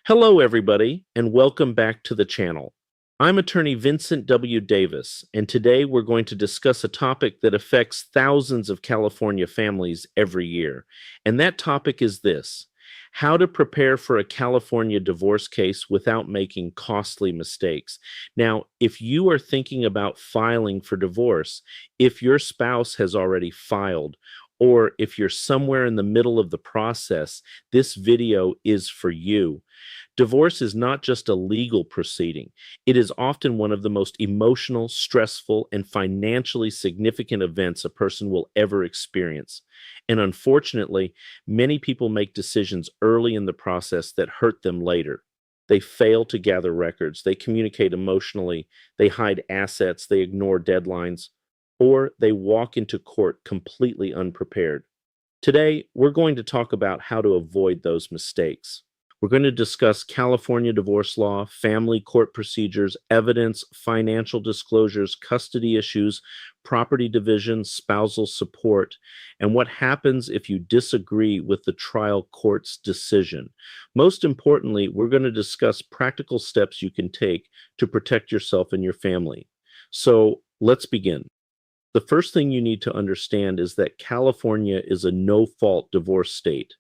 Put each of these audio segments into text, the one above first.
Hello, everybody, and welcome back to the channel. I'm attorney Vincent W. Davis, and today we're going to discuss a topic that affects thousands of California families every year. And that topic is this: how to prepare for a California divorce case without making costly mistakes. Now, if you are thinking about filing for divorce, if your spouse has already filed, or if you're somewhere in the middle of the process, this video is for you. Divorce is not just a legal proceeding, it is often one of the most emotional, stressful, and financially significant events a person will ever experience. And unfortunately, many people make decisions early in the process that hurt them later. They fail to gather records, they communicate emotionally, they hide assets, they ignore deadlines, or they walk into court completely unprepared. Today, we're going to talk about how to avoid those mistakes. We're going to discuss California divorce law, family court procedures, evidence, financial disclosures, custody issues, property division, spousal support, and what happens if you disagree with the trial court's decision. Most importantly, we're going to discuss practical steps you can take to protect yourself and your family. So let's begin. The first thing you need to understand is that California is a no-fault divorce state.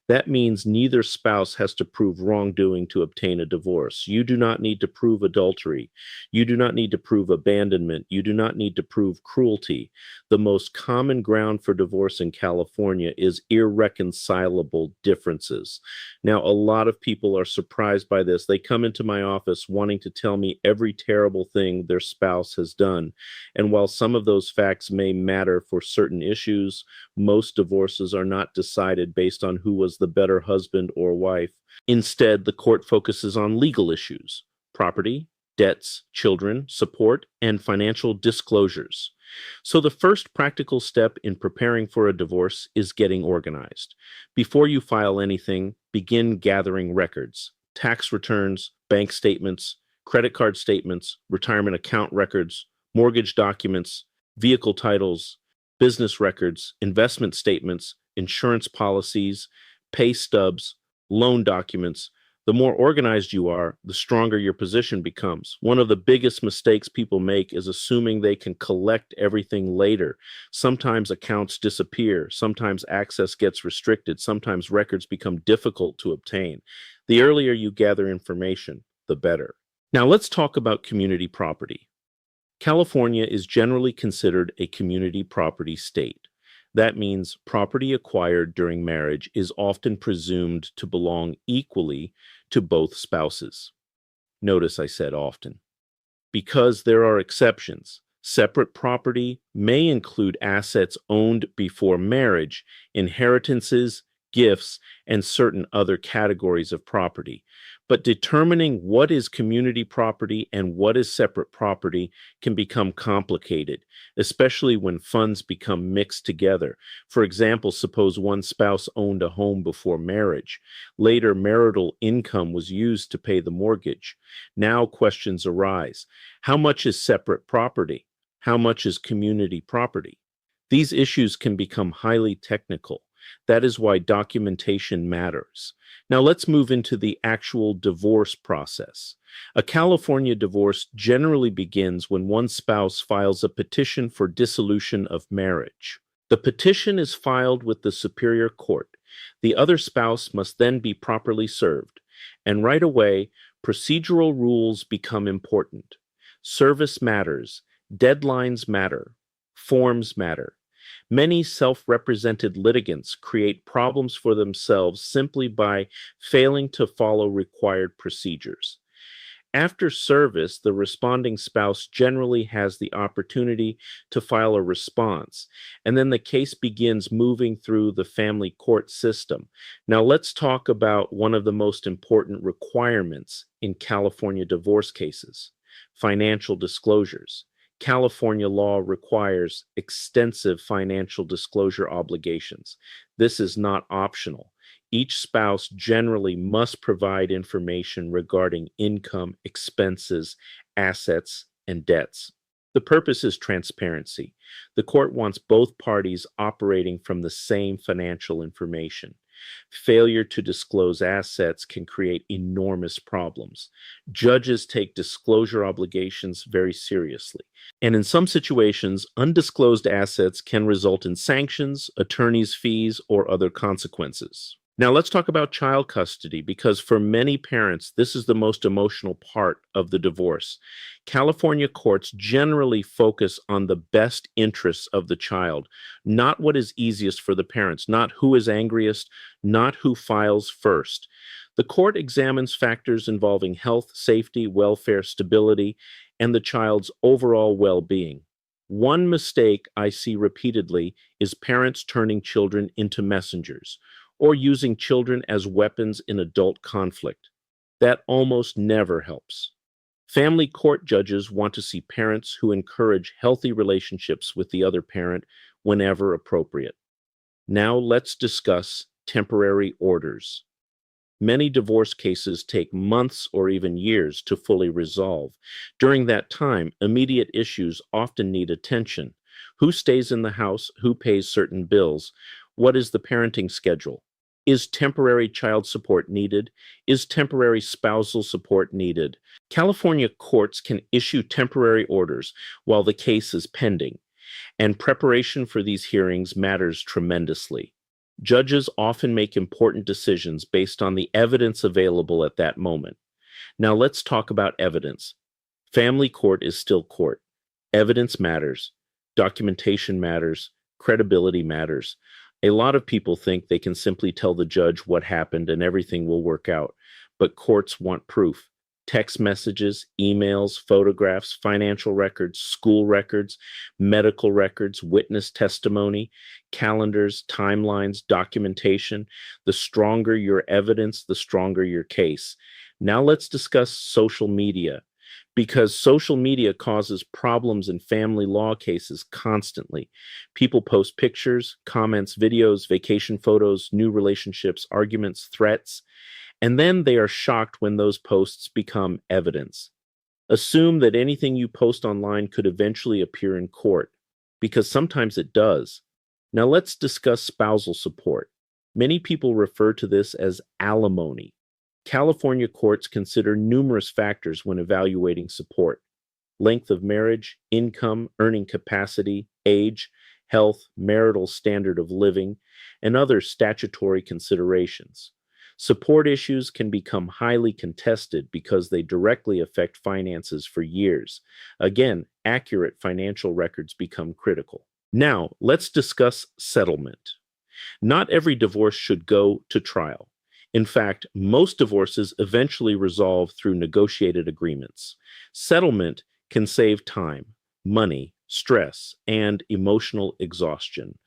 That means neither spouse has to prove wrongdoing to obtain a divorce. You do not need to prove adultery. You do not need to prove abandonment. You do not need to prove cruelty. The most common ground for divorce in California is irreconcilable differences. Now, a lot of people are surprised by this. They come into my office wanting to tell me every terrible thing their spouse has done. And while some of those facts may matter for certain issues, most divorces are not decided based on who was the better husband or wife. Instead, the court focuses on legal issues: property, debts, children, support, and financial disclosures. So, the first practical step in preparing for a divorce is getting organized. Before you file anything, begin gathering records: tax returns, bank statements, credit card statements, retirement account records, mortgage documents, vehicle titles, business records, investment statements, insurance policies, pay stubs, loan documents. The more organized you are, the stronger your position becomes. One of the biggest mistakes people make is assuming they can collect everything later. Sometimes accounts disappear, sometimes access gets restricted, sometimes records become difficult to obtain. The earlier you gather information, the better. Now let's talk about community property. California is generally considered a community property state. That means property acquired during marriage is often presumed to belong equally to both spouses. Notice I said often. Because there are exceptions. Separate property may include assets owned before marriage, inheritances, gifts, and certain other categories of property. But determining what is community property and what is separate property can become complicated, especially when funds become mixed together. For example, suppose one spouse owned a home before marriage. Later, marital income was used to pay the mortgage. Now questions arise. How much is separate property? How much is community property? These issues can become highly technical. That is why documentation matters. Now let's move into the actual divorce process. A California divorce generally begins when one spouse files a petition for dissolution of marriage. The petition is filed with the Superior Court. The other spouse must then be properly served. And right away, procedural rules become important. Service matters. Deadlines matter. Forms matter. Many self-represented litigants create problems for themselves simply by failing to follow required procedures. After service, the responding spouse generally has the opportunity to file a response, and then the case begins moving through the family court system. Now, let's talk about one of the most important requirements in California divorce cases: financial disclosures. California law requires extensive financial disclosure obligations. This is not optional. Each spouse generally must provide information regarding income, expenses, assets, and debts. The purpose is transparency. The court wants both parties operating from the same financial information. Failure to disclose assets can create enormous problems. Judges take disclosure obligations very seriously. And in some situations, undisclosed assets can result in sanctions, attorney's fees, or other consequences. Now, let's talk about child custody because for many parents, this is the most emotional part of the divorce. California courts generally focus on the best interests of the child, not what is easiest for the parents, not who is angriest, not who files first. The court examines factors involving health, safety, welfare, stability, and the child's overall well being. One mistake I see repeatedly is parents turning children into messengers or using children as weapons in adult conflict. That almost never helps. Family court judges want to see parents who encourage healthy relationships with the other parent whenever appropriate. Now let's discuss temporary orders. Many divorce cases take months or even years to fully resolve. During that time, immediate issues often need attention. Who stays in the house? Who pays certain bills? What is the parenting schedule? Is temporary child support needed? Is temporary spousal support needed? California courts can issue temporary orders while the case is pending, and preparation for these hearings matters tremendously. Judges often make important decisions based on the evidence available at that moment. Now let's talk about evidence. Family court is still court. Evidence matters. Documentation matters. Credibility matters. A lot of people think they can simply tell the judge what happened and everything will work out, but courts want proof. Text messages, emails, photographs, financial records, school records, medical records, witness testimony, calendars, timelines, documentation. The stronger your evidence, the stronger your case. Now let's discuss social media, because social media causes problems in family law cases constantly. People post pictures, comments, videos, vacation photos, new relationships, arguments, threats, and then they are shocked when those posts become evidence. Assume that anything you post online could eventually appear in court, because sometimes it does. Now let's discuss spousal support. Many people refer to this as alimony. California courts consider numerous factors when evaluating support: length of marriage, income, earning capacity, age, health, marital standard of living, and other statutory considerations. Support issues can become highly contested because they directly affect finances for years. Again, accurate financial records become critical. Now, let's discuss settlement. Not every divorce should go to trial. In fact, most divorces eventually resolve through negotiated agreements. Settlement can save time, money, stress, and emotional exhaustion.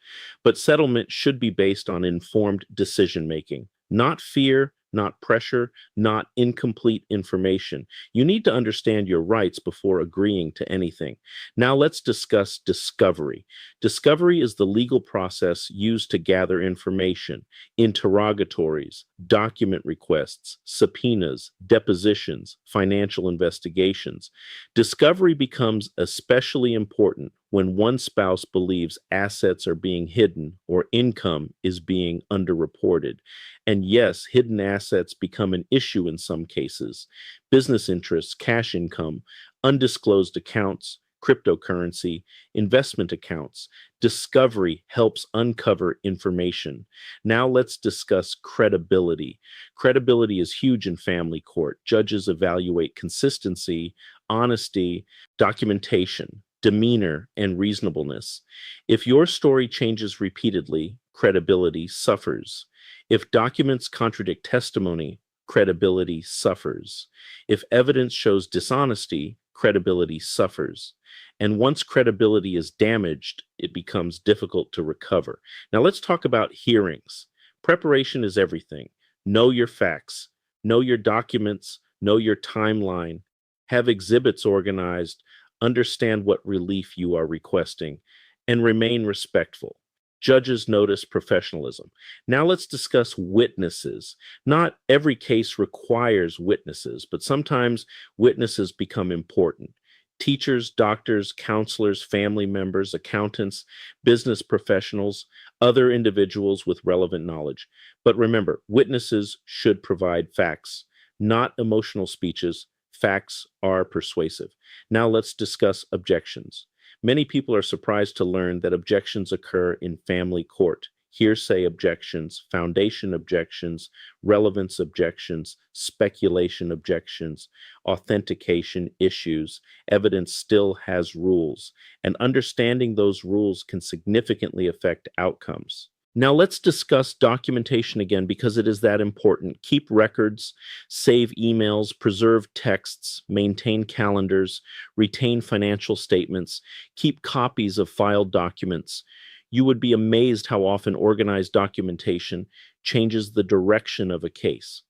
But settlement should be based on informed decision making, not fear, not pressure, not incomplete information. You need to understand your rights before agreeing to anything. Now let's discuss discovery. Discovery is the legal process used to gather information: interrogatories, document requests, subpoenas, depositions, financial investigations. Discovery becomes especially important when one spouse believes assets are being hidden or income is being underreported. And yes, hidden assets become an issue in some cases: business interests, cash income, undisclosed accounts, cryptocurrency, investment accounts. Discovery helps uncover information. Now let's discuss credibility. Credibility is huge in family court. Judges evaluate consistency, honesty, documentation, demeanor, and reasonableness. If your story changes repeatedly, credibility suffers. If documents contradict testimony, credibility suffers. If evidence shows dishonesty, credibility suffers. And once credibility is damaged, it becomes difficult to recover. Now let's talk about hearings. Preparation is everything. Know your facts, know your documents, know your timeline, have exhibits organized, understand what relief you are requesting, and remain respectful. Judges notice professionalism. Now let's discuss witnesses. Not every case requires witnesses, but sometimes witnesses become important. Teachers, doctors, counselors, family members, accountants, business professionals. other individuals with relevant knowledge. But remember, witnesses should provide facts, not emotional speeches. Facts are persuasive. Now let's discuss objections. Many people are surprised to learn that objections occur in family court. Hearsay objections, foundation objections, relevance objections, speculation objections, authentication issues. Evidence still has rules, and understanding those rules can significantly affect outcomes. Now let's discuss documentation again because it is that important. Keep records, save emails, preserve texts, maintain calendars, retain financial statements, keep copies of filed documents. You would be amazed how often organized documentation changes the direction of a case.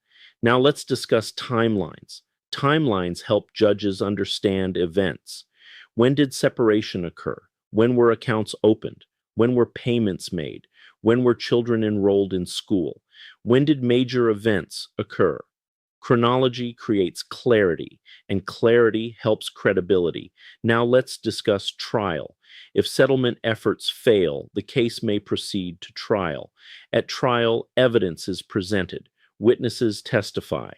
Now let's discuss timelines. Timelines help judges understand events. When did separation occur? When were accounts opened? When were payments made? When were children enrolled in school? When did major events occur? Chronology creates clarity, and clarity helps credibility. Now let's discuss trial. If settlement efforts fail, the case may proceed to trial. At trial, evidence is presented. Witnesses testify.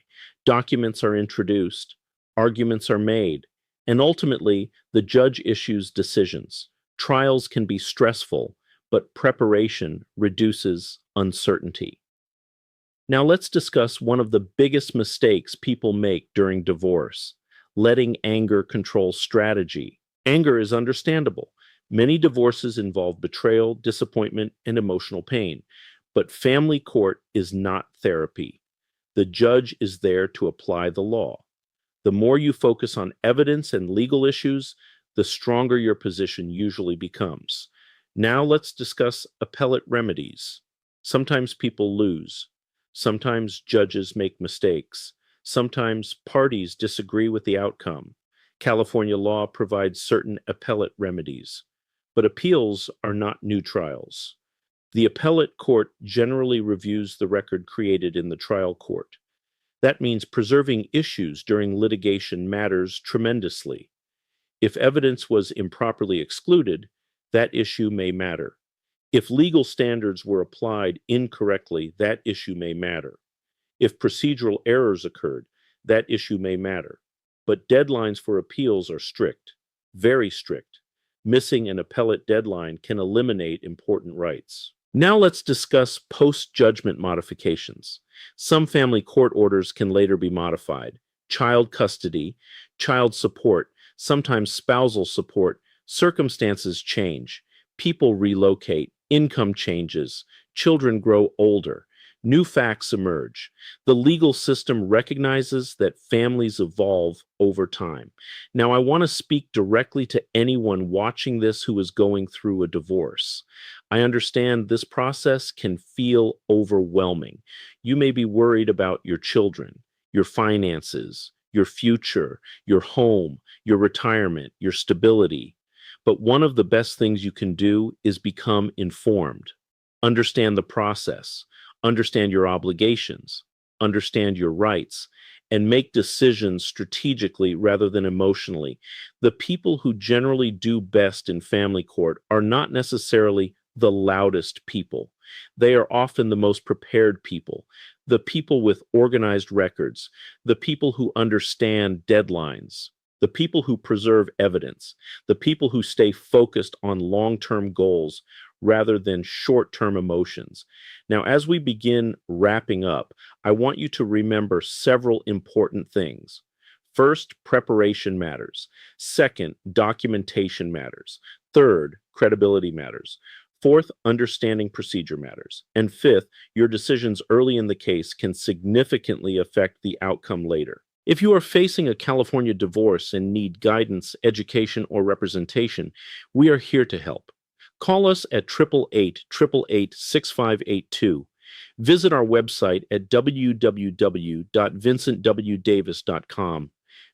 Documents are introduced. Arguments are made. And ultimately, the judge issues decisions. Trials can be stressful, but preparation reduces uncertainty. Now let's discuss one of the biggest mistakes people make during divorce: letting anger control strategy. Anger is understandable. Many divorces involve betrayal, disappointment, and emotional pain. But family court is not therapy. The judge is there to apply the law. The more you focus on evidence and legal issues, the stronger your position usually becomes. Now let's discuss appellate remedies. Sometimes people lose. Sometimes judges make mistakes. Sometimes parties disagree with the outcome. California law provides certain appellate remedies, but appeals are not new trials. The appellate court generally reviews the record created in the trial court. That means preserving issues during litigation matters tremendously. If evidence was improperly excluded, that issue may matter. If legal standards were applied incorrectly, that issue may matter. If procedural errors occurred, that issue may matter. But deadlines for appeals are strict, very strict. Missing an appellate deadline can eliminate important rights. Now let's discuss post-judgment modifications. Some family court orders can later be modified. Child custody, child support, sometimes spousal support. Circumstances change. People relocate. Income changes. Children grow older. New facts emerge. The legal system recognizes that families evolve over time. Now, I want to speak directly to anyone watching this who is going through a divorce. I understand this process can feel overwhelming. You may be worried about your children, your finances, your future, your home, your retirement, your stability. But one of the best things you can do is become informed. Understand the process. Understand your obligations, understand your rights, and make decisions strategically rather than emotionally. The people who generally do best in family court are not necessarily the loudest people. They are often the most prepared people, the people with organized records, the people who understand deadlines, the people who preserve evidence, the people who stay focused on long-term goals rather than short-term emotions. Now, as we begin wrapping up, I want you to remember several important things. First, preparation matters. Second, documentation matters. Third, credibility matters. Fourth, understanding procedure matters. And fifth, your decisions early in the case can significantly affect the outcome later. If you are facing a California divorce and need guidance, education, or representation, we are here to help. Call us at 888-888-6582. Visit our website at www.vincentwdavis.com.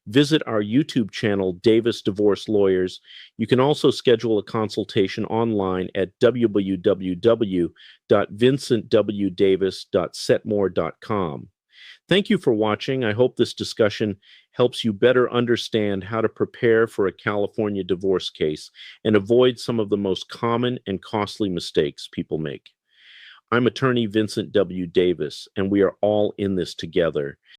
Visit our YouTube channel, Davis Divorce Lawyers. You can also schedule a consultation online at www.vincentwdavis.setmore.com. Thank you for watching. I hope this discussion helps you better understand how to prepare for a California divorce case and avoid some of the most common and costly mistakes people make. I'm attorney Vincent W. Davis, and we are all in this together.